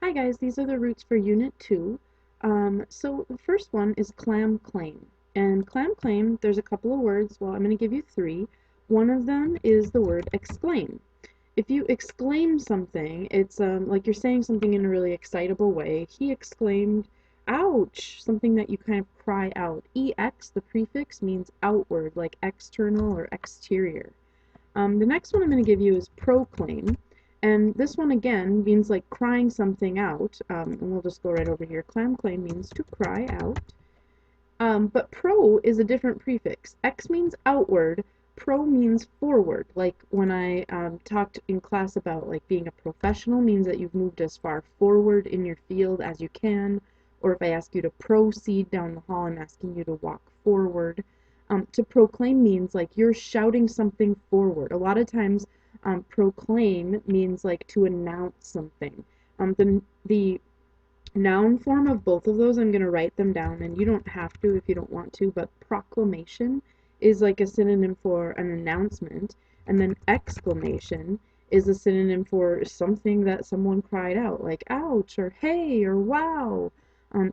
Hi guys, these are the roots for Unit 2. So the first one is clam claim. And clam claim, there's a couple of words. Well, I'm going to give you three. One of them is the word exclaim. If you exclaim something, it's like you're saying something in a really excitable way. He exclaimed, ouch! Something that you kind of cry out. EX, the prefix, means outward, like external or exterior. The next one I'm going to give you is proclaim. And this one again means like crying something out. And we'll just go right over here. Clam claim means to cry out. But pro is a different prefix. X means outward. Pro means forward. Like when I talked in class about like being a professional means that you've moved as far forward in your field as you can. Or if I ask you to proceed down the hall, I'm asking you to walk forward. To proclaim means like you're shouting something forward. A lot of times proclaim means like to announce something. The noun form of both of those, I'm going to write them down, and you don't have to if you don't want to, but proclamation is like a synonym for an announcement, and then exclamation is a synonym for something that someone cried out, like ouch, or hey, or wow,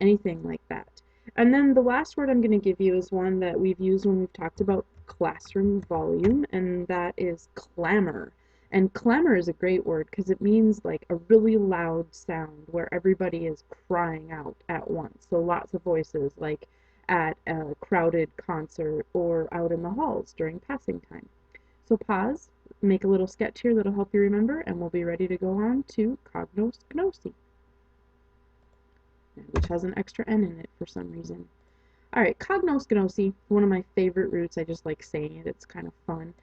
anything like that. And then the last word I'm going to give you is one that we've used when we've talked about classroom volume, and that is clamor. And clamor is a great word because it means like a really loud sound where everybody is crying out at once. So lots of voices, like at a crowded concert or out in the halls during passing time. So pause, make a little sketch here that'll help you remember, and we'll be ready to go on to cognosc, gnosi, which has an extra N in it for some reason. All right, cognosc, gnosi, one of my favorite roots. I just like saying it. It's kind of fun.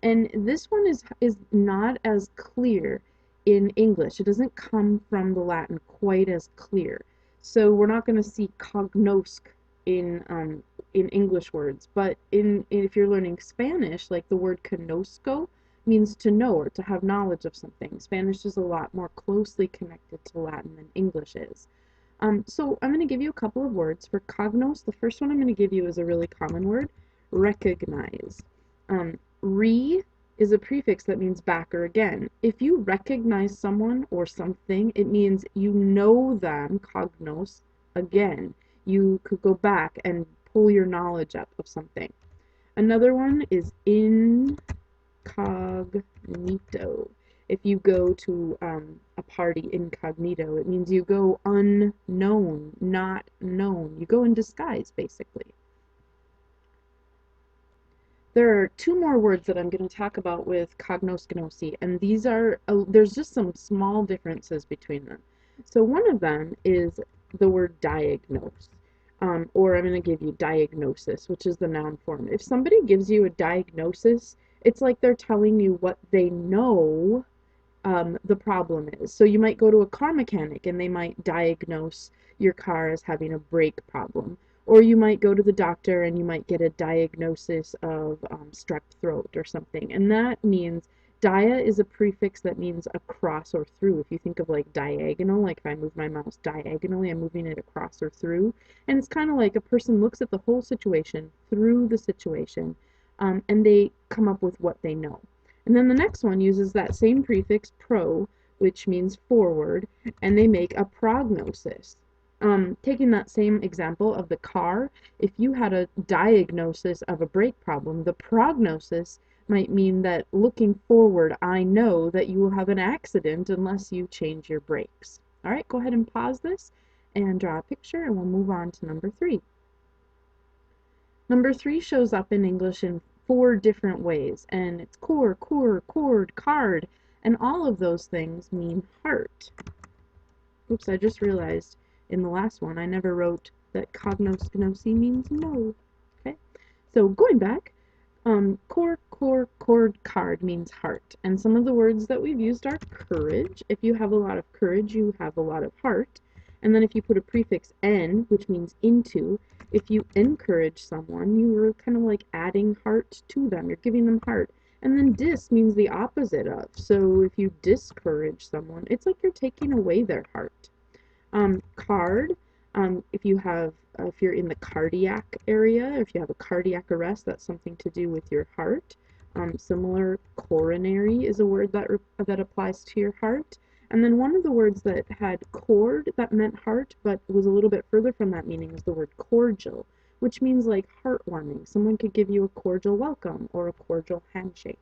And this one is not as clear in English. It doesn't come from the Latin quite as clear. So we're not going to see cognosc in English words, but if you're learning Spanish, like the word conozco means to know or to have knowledge of something. Spanish is a lot more closely connected to Latin than English is. So I'm going to give you a couple of words. For cognos, the first one I'm going to give you is a really common word, recognize. Re is a prefix that means back or again. If you recognize someone or something, it means you know them, cognos, again. You could go back and pull your knowledge up of something. Another one is incognito. If you go to a party incognito, it means you go unknown, not known. You go in disguise, basically. There are two more words that I'm going to talk about with cognosc, gnosi, and these are, there's just some small differences between them. So one of them is the word diagnose, or I'm going to give you diagnosis, which is the noun form. If somebody gives you a diagnosis, it's like they're telling you what they know the problem is. So you might go to a car mechanic and they might diagnose your car as having a brake problem. Or you might go to the doctor and you might get a diagnosis of strep throat or something. And that means dia is a prefix that means across or through. If you think of like diagonal, like if I move my mouse diagonally, I'm moving it across or through. And it's kind of like a person looks at the whole situation through the situation, and they come up with what they know. And then the next one uses that same prefix, pro, which means forward, and they make a prognosis. Taking that same example of the car, if you had a diagnosis of a brake problem, the prognosis might mean that looking forward, I know that you will have an accident unless you change your brakes. All right, go ahead and pause this and draw a picture, and we'll move on to number 3. Number 3 shows up in English in 4 different ways, and it's cour, cord, card, and all of those things mean heart. Oops, I just realized in the last one I never wrote that cognosc, gnosi means no. Okay, so going back, cour, cord, card means heart, and some of the words that we've used are courage. If you have a lot of courage, you have a lot of heart. And then if you put a prefix en, which means into, if you encourage someone, you are kind of like adding heart to them. You're giving them heart. And then dis means the opposite of. So if you discourage someone, it's like you're taking away their heart. Card, if you're in the cardiac area, if you have a cardiac arrest, that's something to do with your heart. Similar, coronary is a word that applies to your heart. And then one of the words that had cord that meant heart, but was a little bit further from that meaning is the word cordial, which means like heartwarming. Someone could give you a cordial welcome or a cordial handshake.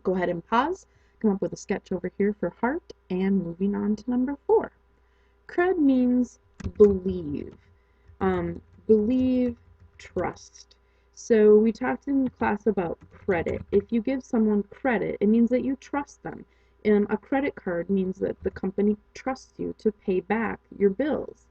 Go ahead and pause, come up with a sketch over here for heart, and moving on to number 4. Cred means believe. Believe, trust. So we talked in class about credit. If you give someone credit, it means that you trust them. A credit card means that the company trusts you to pay back your bills.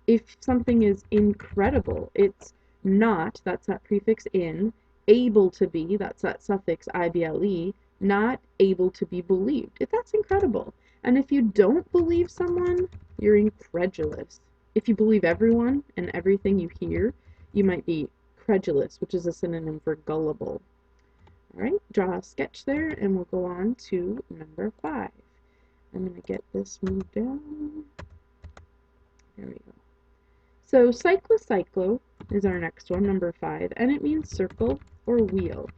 If something is incredible, it's not, that's that prefix in, able to be, that's that suffix ible, not able to be believed. That's incredible. And if you don't believe someone, you're incredulous. If you believe everyone and everything you hear, you might be credulous, which is a synonym for gullible. All right, draw a sketch there, and we'll go on to number 5. I'm going to get this moved down. There we go. So cyclo is our next one, number 5, and it means circle or wheel.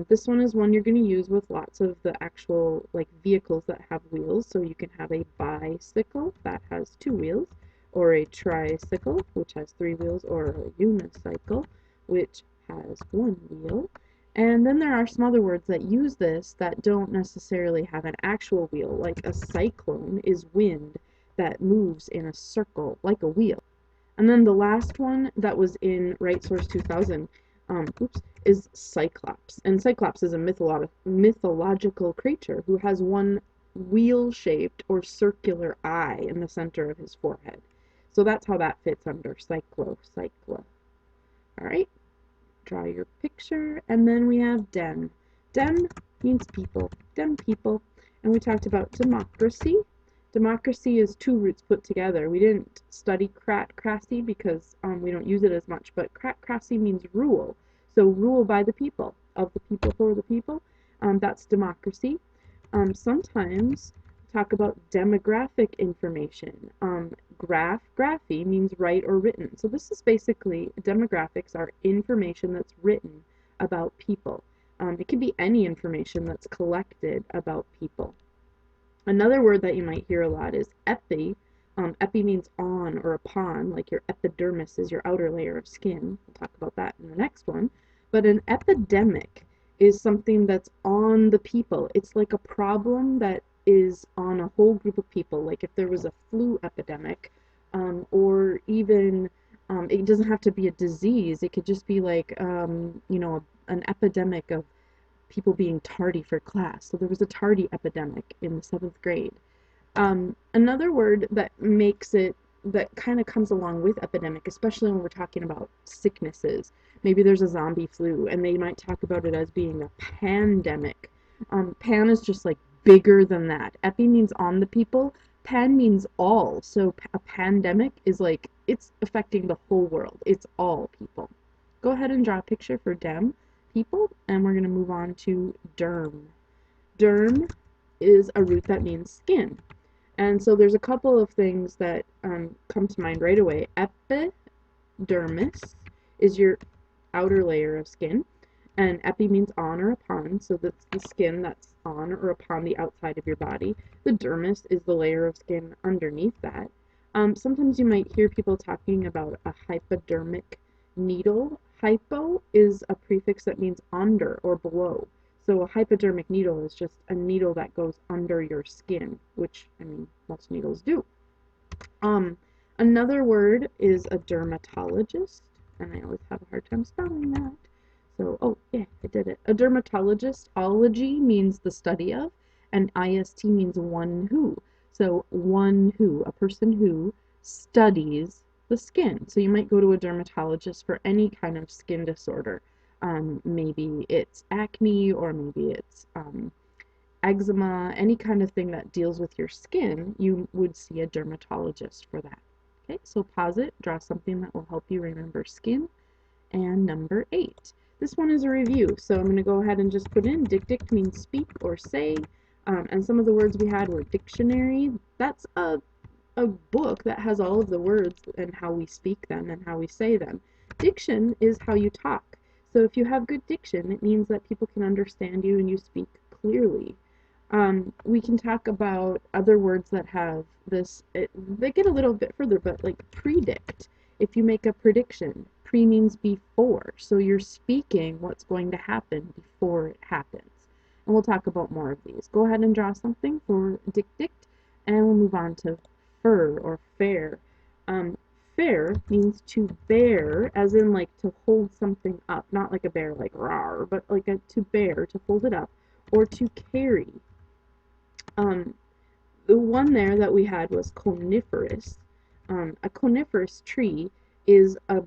This one is one you're going to use with lots of the actual like vehicles that have wheels. So you can have a bicycle that has 2 wheels, or a tricycle which has 3 wheels, or a unicycle which has 1 wheel. And then there are some other words that use this that don't necessarily have an actual wheel, like a cyclone is wind that moves in a circle like a wheel. And then the last one that was in Right Source 2000 is Cyclops. And Cyclops is a mythological creature who has one wheel-shaped or circular eye in the center of his forehead. So that's how that fits under cyclo. All right, draw your picture, and then we have dem. Dem means people. Dem people. And we talked about democracy. Democracy is 2 roots put together. We didn't study cratcracy because we don't use it as much, but cratcracy means rule. So rule by the people, of the people, for the people. That's democracy. Sometimes talk about demographic information. Graphy means write or written. So this is basically, demographics are information that's written about people. It can be any information that's collected about people. Another word that you might hear a lot is epi. Epi means on or upon, like your epidermis is your outer layer of skin. We'll talk about that in the next one. But an epidemic is something that's on the people. It's like a problem that is on a whole group of people. Like if there was a flu epidemic, or even it doesn't have to be a disease. It could just be like, an epidemic of people being tardy for class. So there was a tardy epidemic in the 7th grade. Another word that makes it, that kind of comes along with epidemic, especially when we're talking about sicknesses. Maybe there's a zombie flu, and they might talk about it as being a pandemic. Pan is just like bigger than that. Epi means on the people. Pan means all. So a pandemic is like, it's affecting the whole world. It's all people. Go ahead and draw a picture for dem, people, and we're going to move on to derm. Derm is a root that means skin. And so there's a couple of things that come to mind right away. Epidermis is your outer layer of skin, and epi means on or upon, so that's the skin that's on or upon the outside of your body. The dermis is the layer of skin underneath that. Sometimes you might hear people talking about a hypodermic needle. Hypo is a prefix that means under or below. So a hypodermic needle is just a needle that goes under your skin, which, I mean, most needles do. Another word is a dermatologist, and I always have a hard time spelling that. So, oh, yeah, I did it. A dermatologist, ology means the study of, and ist means one who. So one who, a person who studies the skin. So you might go to a dermatologist for any kind of skin disorder. Maybe it's acne, or maybe it's eczema, any kind of thing that deals with your skin, you would see a dermatologist for that. Okay, so pause it, draw something that will help you remember skin. And number 8. This one is a review, so I'm going to go ahead and just put in dict means speak or say, and some of the words we had were dictionary. That's a book that has all of the words and how we speak them and how we say them. Diction is how you talk. So if you have good diction, it means that people can understand you and you speak clearly. We can talk about other words that have this, they get a little bit further, but like predict. If you make a prediction, pre means before, so you're speaking what's going to happen before it happens. And we'll talk about more of these. Go ahead and draw something for dict, and we'll move on to fur or fair. Um, fair means to bear, as in like to hold something up, not like a bear like rawr, but like to bear, to hold it up, or to carry. Um, the one there that we had was coniferous. A coniferous tree is a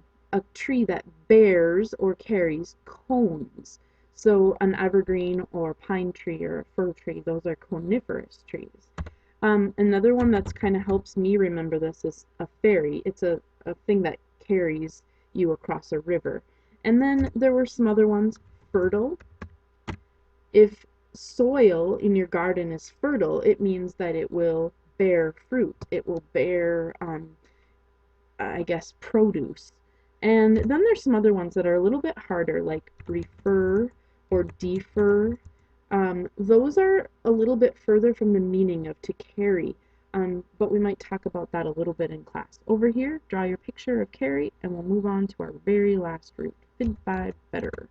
tree that bears or carries cones. So an evergreen or pine tree or a fir tree, those are coniferous trees. Another one that's kind of helps me remember this is a ferry. It's a thing that carries you across a river. And then there were some other ones, fertile. If soil in your garden is fertile, it means that it will bear fruit. It will bear, I guess, produce. And then there's some other ones that are a little bit harder, like refer or defer. Those are a little bit further from the meaning of to carry, but we might talk about that a little bit in class. Over here, draw your picture of carry, and we'll move on to our very last root, fid, fi, better.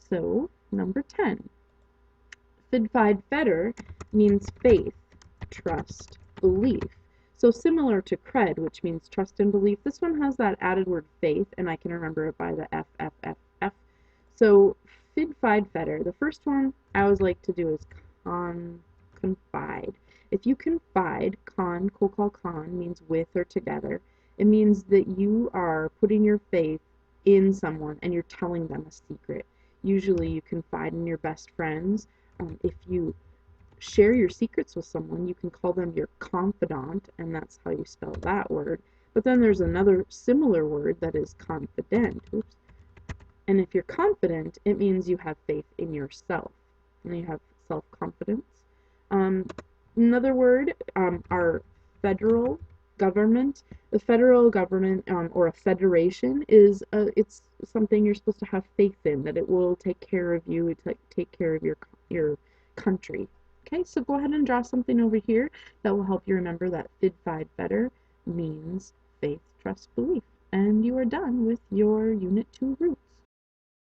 So, number 10. Fid, fi, better means faith, trust, belief. So similar to cred, which means trust and belief, this one has that added word faith, and I can remember it by the F, F, F, F. So fid, fi, better. The first one I always like to do is confide. If you confide, con means with or together. It means that you are putting your faith in someone and you're telling them a secret. Usually you confide in your best friends. If you share your secrets with someone, you can call them your confidant, and that's how you spell that word. But then there's another similar word that is confident. Oops. And if you're confident, it means you have faith in yourself, and you have self-confidence. Another word, our federal government. The federal government, or a federation, is it's something you're supposed to have faith in, that it will take care of you, take care of your country. Okay, so go ahead and draw something over here that will help you remember that fid, fi, better means faith, trust, belief. And you are done with your Unit 2 root.